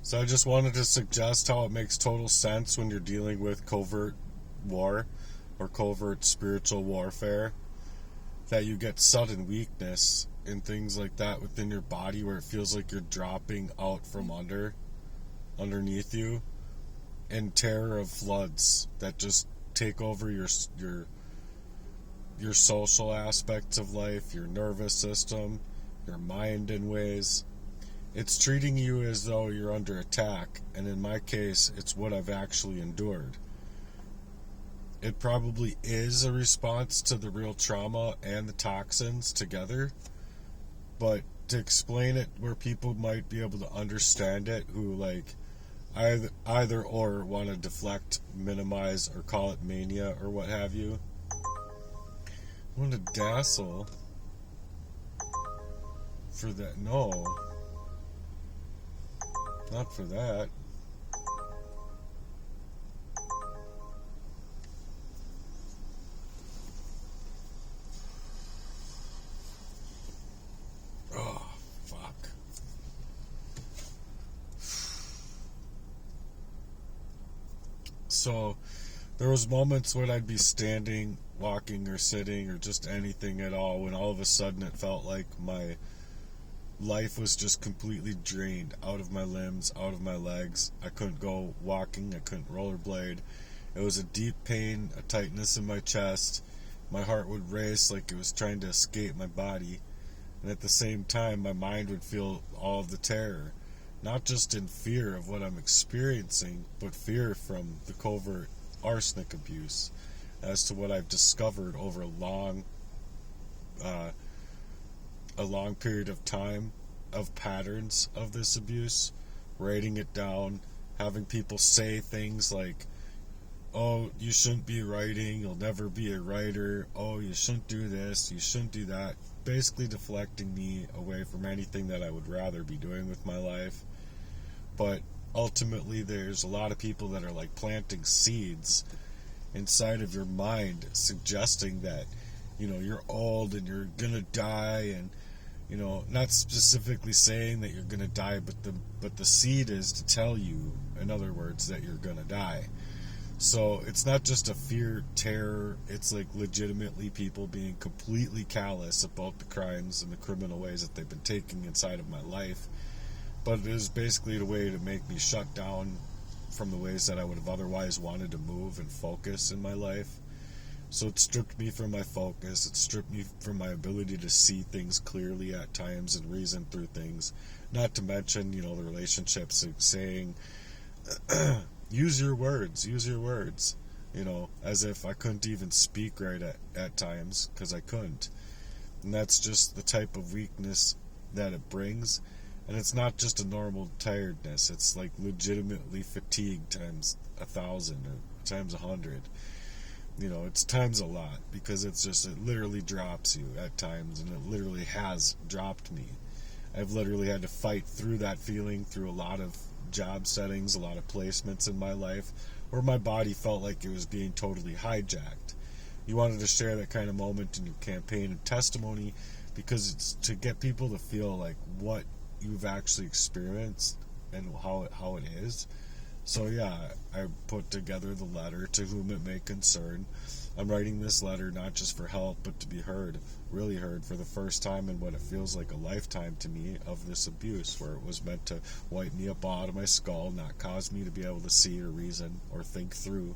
So I just wanted to suggest how it makes total sense when you're dealing with covert war or covert spiritual warfare that you get sudden weakness and things like that within your body where it feels like you're dropping out from underneath you, and terror of floods that just take over your social aspects of life, your nervous system, your mind in ways. It's treating you as though you're under attack, and in my case, it's what I've actually endured. It probably is a response to the real trauma and the toxins together, but to explain it where people might be able to understand it who either or want to deflect, minimize, or call it mania or what have you. I want to dazzle for that. No, not for that. Oh, fuck. So there was moments when I'd be standing, walking, or sitting, or just anything at all, when all of a sudden it felt like my life was just completely drained out of my limbs, out of my legs. I couldn't go walking, I couldn't rollerblade. It was a deep pain, a tightness in my chest. My heart would race like it was trying to escape my body. And at the same time, my mind would feel all of the terror. Not just in fear of what I'm experiencing, but fear from the covert arsenic abuse as to what I've discovered over a long period of time of patterns of this abuse, writing it down, having people say things like, oh, you shouldn't be writing, you'll never be a writer, oh, you shouldn't do this, you shouldn't do that, basically deflecting me away from anything that I would rather be doing with my life. But ultimately there's a lot of people that are like planting seeds inside of your mind, suggesting that, you're old and you're gonna die, and not specifically saying that you're gonna die, but the seed is to tell you, in other words, that you're gonna die. So it's not just a fear, terror, it's like legitimately people being completely callous about the crimes and the criminal ways that they've been taking inside of my life. But it is basically a way to make me shut down from the ways that I would have otherwise wanted to move and focus in my life. So it stripped me from my focus, it stripped me from my ability to see things clearly at times and reason through things. Not to mention, the relationships, saying, use your words, as if I couldn't even speak right at times, because I couldn't. And that's just the type of weakness that it brings. And it's not just a normal tiredness, it's like legitimately fatigue times 1,000 or times 100. It's times a lot, because it literally drops you at times, and it literally has dropped me. I've literally had to fight through that feeling through a lot of job settings, a lot of placements in my life, where my body felt like it was being totally hijacked. You wanted to share that kind of moment in your campaign and testimony, because it's to get people to feel like what you've actually experienced and how it is. So yeah, I put together the letter to whom it may concern. I'm writing this letter not just for help, but to be heard, really heard, for the first time in what it feels like a lifetime to me of this abuse, where it was meant to wipe me up out of my skull, not cause me to be able to see or reason or think through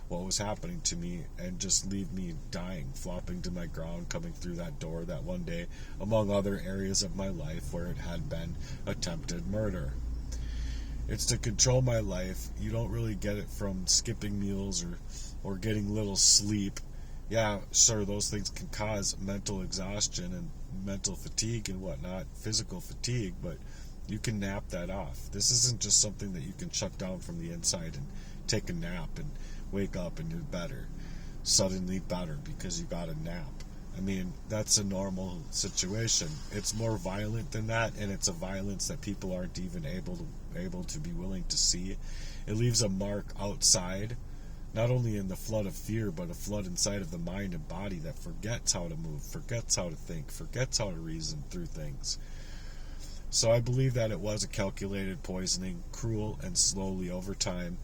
what was happening to me, and just leave me dying, flopping to my ground, coming through that door that one day, among other areas of my life where it had been attempted murder. It's to control my life. You don't really get it from skipping meals or getting little sleep. Yeah, sure, those things can cause mental exhaustion and mental fatigue and whatnot, physical fatigue, but you can nap that off. This isn't just something that you can shut down from the inside and take a nap and wake up and you're better, suddenly better because you got a nap. I mean, that's a normal situation. It's more violent than that, and it's a violence that people aren't even able to be willing to see. It leaves a mark outside, not only in the flood of fear, but a flood inside of the mind and body that forgets how to move, forgets how to think, forgets how to reason through things. So I believe that it was a calculated poisoning, cruel and slowly over time.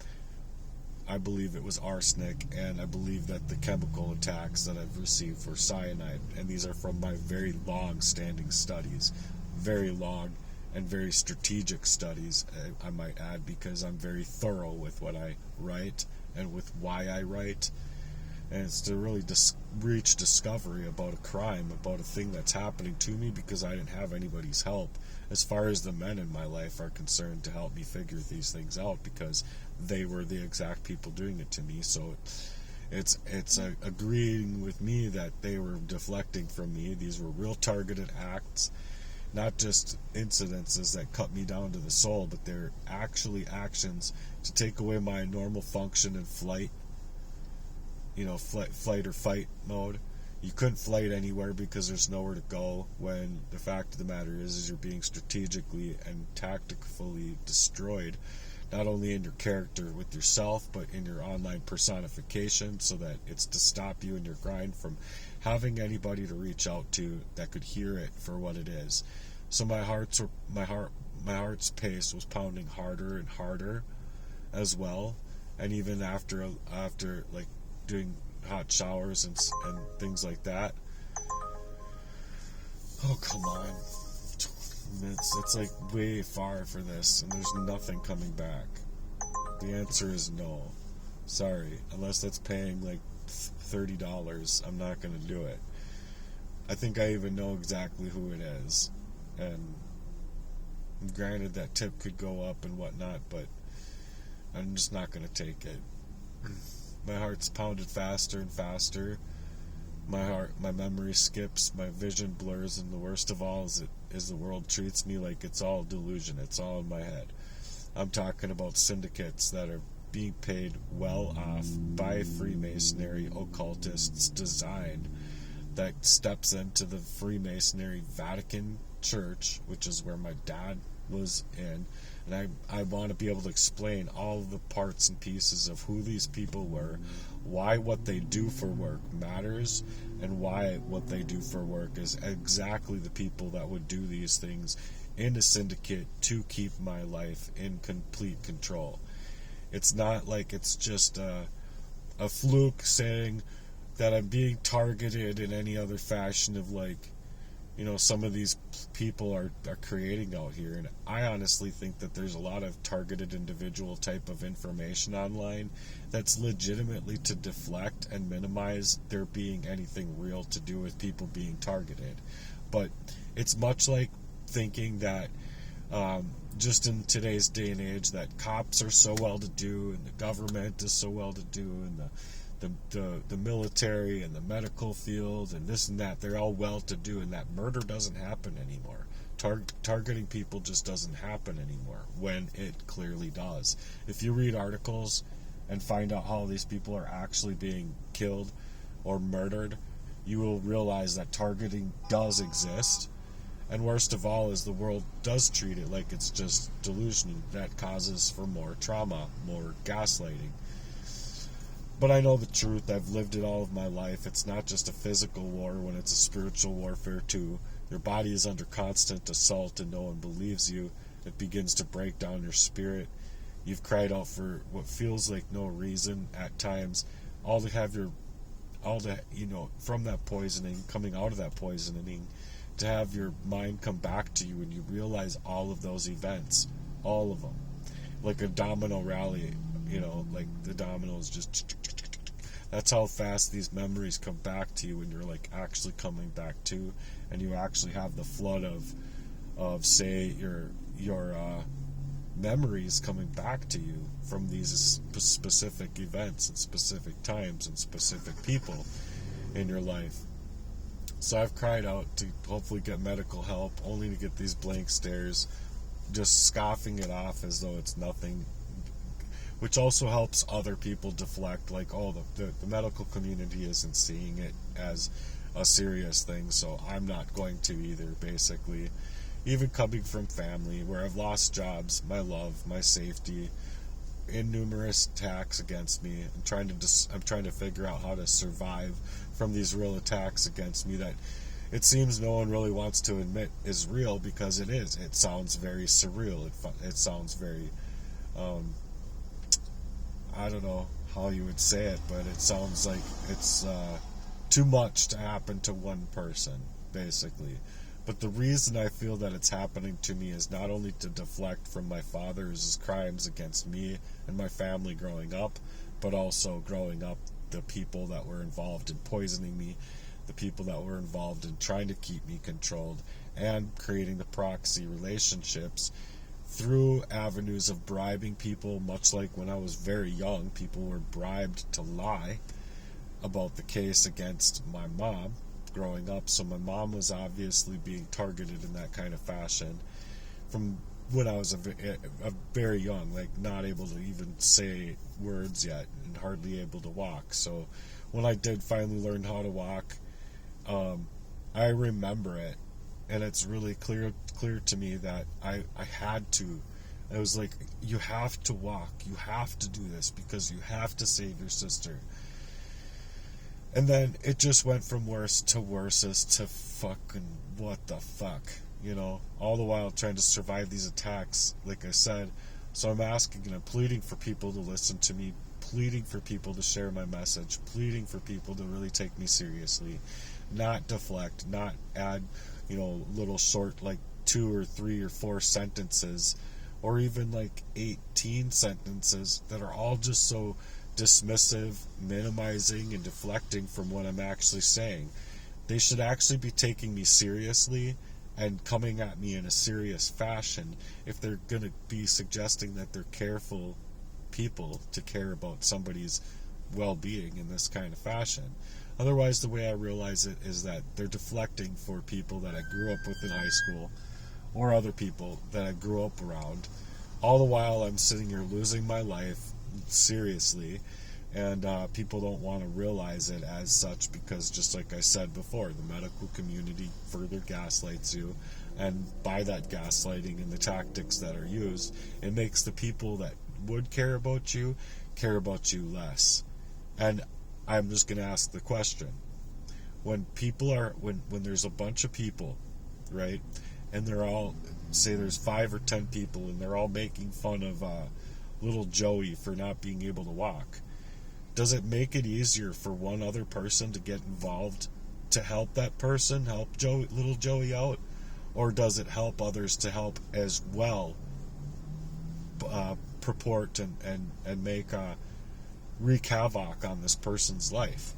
I believe it was arsenic, and I believe that the chemical attacks that I've received were cyanide. And these are from my very long-standing studies. Very long and very strategic studies, I might add, because I'm very thorough with what I write and with why I write. And it's to really reach discovery about a crime, about a thing that's happening to me, because I didn't have anybody's help as far as the men in my life are concerned to help me figure these things out, because they were the exact people doing it to me. So it's agreeing with me that they were deflecting from me. These were real targeted acts, not just incidences that cut me down to the soul, but they're actually actions to take away my normal function in flight, flight or fight mode. You couldn't flight anywhere because there's nowhere to go, when the fact of the matter is you're being strategically and tactically destroyed, not only in your character with yourself, but in your online personification, so that it's to stop you in your grind from having anybody to reach out to that could hear it for what it is. So my heart's pace was pounding harder and harder as well, and even after like doing hot showers and things like that. Oh, come on. It's like way far for this, and there's nothing coming back. The answer is no. Sorry. Unless that's paying like $30, I'm not going to do it. I think I even know exactly who it is. And granted, that tip could go up and whatnot, but I'm just not going to take it. My heart's pounded faster and faster. My memory skips, my vision blurs, and the worst of all is the world treats me like it's all delusion. It's all in my head. I'm talking about syndicates that are being paid well off by Freemasonry occultists' design that steps into the Freemasonry Vatican Church, which is where my dad was in. And I want to be able to explain all the parts and pieces of who these people were, why what they do for work matters, and why what they do for work is exactly the people that would do these things in a syndicate to keep my life in complete control. It's not like it's just a fluke saying that I'm being targeted in any other fashion of like, some of these people are creating out here. And I honestly think that there's a lot of targeted individual type of information online that's legitimately to deflect and minimize there being anything real to do with people being targeted. But it's much like thinking that just in today's day and age that cops are so well to do and the government is so well to do and the military and the medical field and this and that, they're all well to do, and that murder doesn't happen anymore. Targeting people just doesn't happen anymore, when it clearly does. If you read articles and find out how these people are actually being killed or murdered, you will realize that targeting does exist. And worst of all is the world does treat it like it's just delusion that causes for more trauma, more gaslighting. But I know the truth. I've lived it all of my life. It's not just a physical war when it's a spiritual warfare too. Your body is under constant assault and no one believes you. It begins to break down your spirit. You've cried out for what feels like no reason at times. From that poisoning, coming out of that poisoning, to have your mind come back to you and you realize all of those events, all of them, like a domino rally, like the dominoes just, that's how fast these memories come back to you when you're like actually coming back to, and you actually have the flood of say your memories coming back to you from these specific events and specific times and specific people in your life. So I've cried out to hopefully get medical help, only to get these blank stares, just scoffing it off as though it's nothing, which also helps other people deflect, like, oh, the medical community isn't seeing it as a serious thing, so I'm not going to either, basically. Even coming from family where I've lost jobs, my love, my safety, in numerous attacks against me. I'm trying to figure out how to survive from these real attacks against me that it seems no one really wants to admit is real, because it is. It sounds very surreal. It sounds very, um, I don't know how you would say it, but it sounds like it's too much to happen to one person, basically. But the reason I feel that it's happening to me is not only to deflect from my father's crimes against me and my family growing up, but also growing up, the people that were involved in poisoning me, the people that were involved in trying to keep me controlled, and creating the proxy relationships through avenues of bribing people, much like when I was very young, people were bribed to lie about the case against my mom growing up. So my mom was obviously being targeted in that kind of fashion from when I was a very young, like not able to even say words yet and hardly able to walk. So when I did finally learn how to walk, I remember it, and it's really clear to me that I had to. I was like, you have to walk, you have to do this because you have to save your sister. And then it just went from worse to worsest to fucking what the fuck, all the while trying to survive these attacks, like I said. So I'm asking and I'm pleading for people to listen to me, pleading for people to share my message, pleading for people to really take me seriously, not deflect, not add, little short, like 2 or 3 or 4 sentences, or even like 18 sentences that are all just so dismissive, minimizing, and deflecting from what I'm actually saying. They should actually be taking me seriously and coming at me in a serious fashion if they're going to be suggesting that they're careful people to care about somebody's well-being in this kind of fashion. Otherwise, the way I realize it is that they're deflecting for people that I grew up with in high school, or other people that I grew up around. All the while I'm sitting here losing my life, seriously, and people don't want to realize it as such, because just like I said before, the medical community further gaslights you, and by that gaslighting and the tactics that are used, it makes the people that would care about you less. And I'm just going to ask the question, when there's a bunch of people, right, and they're all, say there's 5 or 10 people, and they're all making fun of little Joey for not being able to walk, does it make it easier for one other person to get involved to help that person, help little Joey out? Or does it help others to help as well, purport and make wreak havoc on this person's life?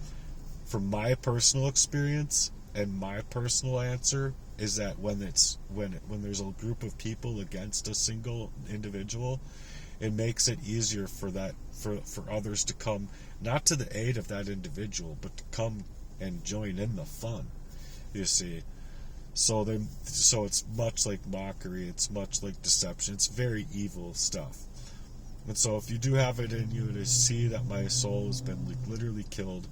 From my personal experience, and my personal answer is that when there's a group of people against a single individual, it makes it easier for others to come, not to the aid of that individual, but to come and join in the fun, you see. So it's much like mockery, it's much like deception, it's very evil stuff. And so if you do have it in you to see that my soul has been literally killed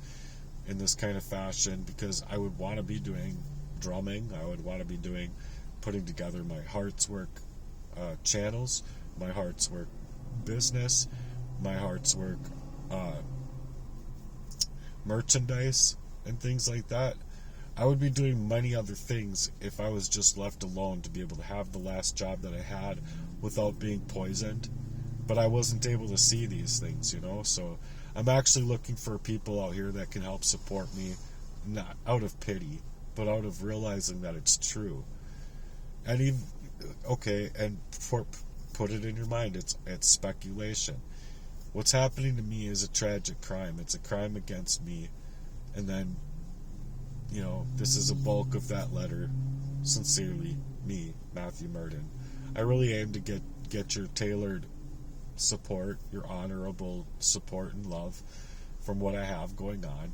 in this kind of fashion, because I would want to be doing drumming, I would want to be putting together my heart's work channels, my heart's work business, my heart's work merchandise, and things like that. I would be doing many other things if I was just left alone to be able to have the last job that I had without being poisoned. But I wasn't able to see these things, so I'm actually looking for people out here that can help support me, not out of pity, but out of realizing that it's true. And even, okay, and put it in your mind, it's speculation. What's happening to me is a tragic crime. It's a crime against me. And then, this is a bulk of that letter. Sincerely, me, Matthew Murden. I really aim to get your tailored support, your honorable support and love from what I have going on.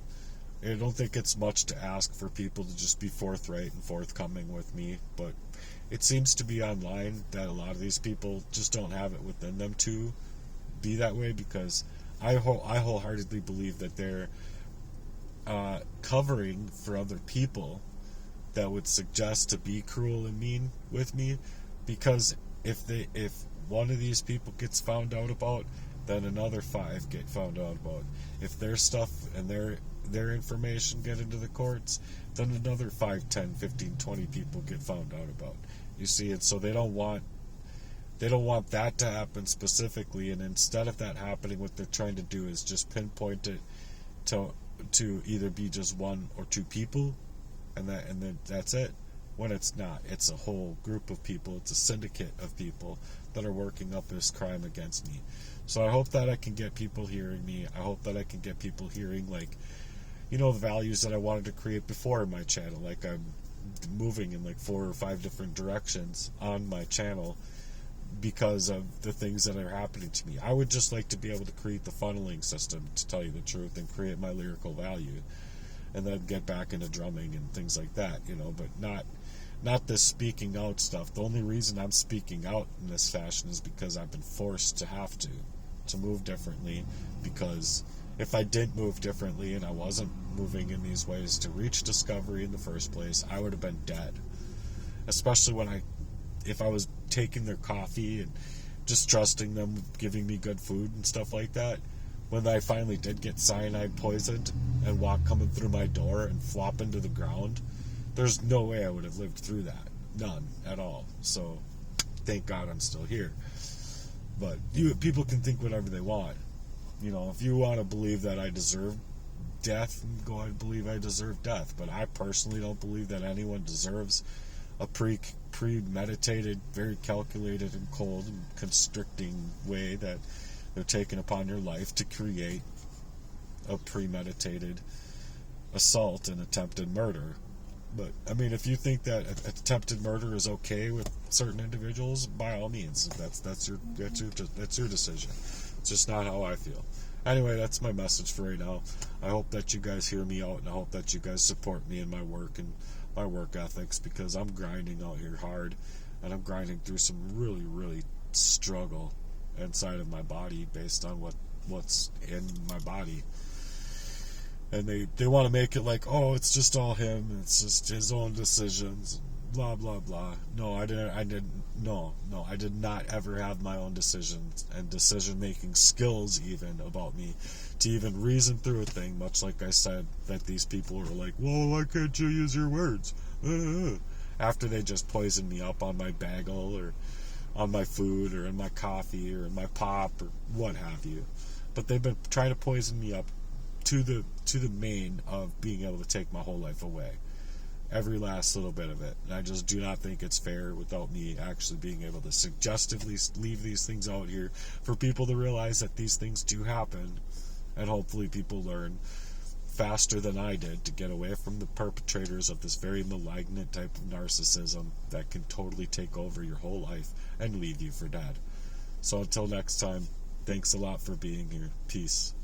I don't think it's much to ask for people to just be forthright and forthcoming with me, but it seems to be online that a lot of these people just don't have it within them to be that way, because I wholeheartedly believe that they're covering for other people that would suggest to be cruel and mean with me, because if one of these people gets found out about, then another 5 get found out about. If their stuff and their their information get into the courts, then another 5, 10, 15, 20 people get found out about. You see, and so they don't want that to happen specifically, and instead of that happening, what they're trying to do is just pinpoint it to either be just one or two people, and then that's it. When it's not, it's a whole group of people, it's a syndicate of people that are working up this crime against me. So I hope that I can get people hearing me. I hope that I can get people hearing, like, the values that I wanted to create before in my channel. Like, I'm moving in like 4 or 5 different directions on my channel because of the things that are happening to me. I would just like to be able to create the funneling system, to tell you the truth, and create my lyrical value, and then get back into drumming and things like that, but not this speaking out stuff. The only reason I'm speaking out in this fashion is because I've been forced to have to move differently, because if I didn't move differently and I wasn't moving in these ways to reach discovery in the first place, I would have been dead. Especially if I was taking their coffee and just trusting them, giving me good food and stuff like that. When I finally did get cyanide poisoned and walk coming through my door and flop into the ground, there's no way I would have lived through that. None at all. So thank God I'm still here. But people can think whatever they want. If you want to believe that I deserve death, go ahead and believe I deserve death. But I personally don't believe that anyone deserves a premeditated, very calculated and cold and constricting way that they're taking upon your life to create a premeditated assault and attempted murder. But I mean, if you think that attempted murder is okay with certain individuals, by all means, that's your decision. It's just not how I feel. Anyway, that's my message for right now. I hope that you guys hear me out, and I hope that you guys support me in my work and my work ethics, because I'm grinding out here hard, and I'm grinding through some really, really struggle inside of my body based on what's in my body. And they want to make it like, oh, it's just all him, and it's just his own decisions, and blah blah blah. No, I did not ever have my own decisions and decision making skills even about me to even reason through a thing, much like I said that these people were like, well, why can't you use your words? After they just poisoned me up on my bagel, or on my food, or in my coffee, or in my pop, or what have you. But they've been trying to poison me up to the main of being able to take my whole life away. Every last little bit of it. And I just do not think it's fair without me actually being able to suggestively leave these things out here for people to realize that these things do happen, and hopefully people learn faster than I did to get away from the perpetrators of this very malignant type of narcissism that can totally take over your whole life and leave you for dead. So until next time, thanks a lot for being here. Peace.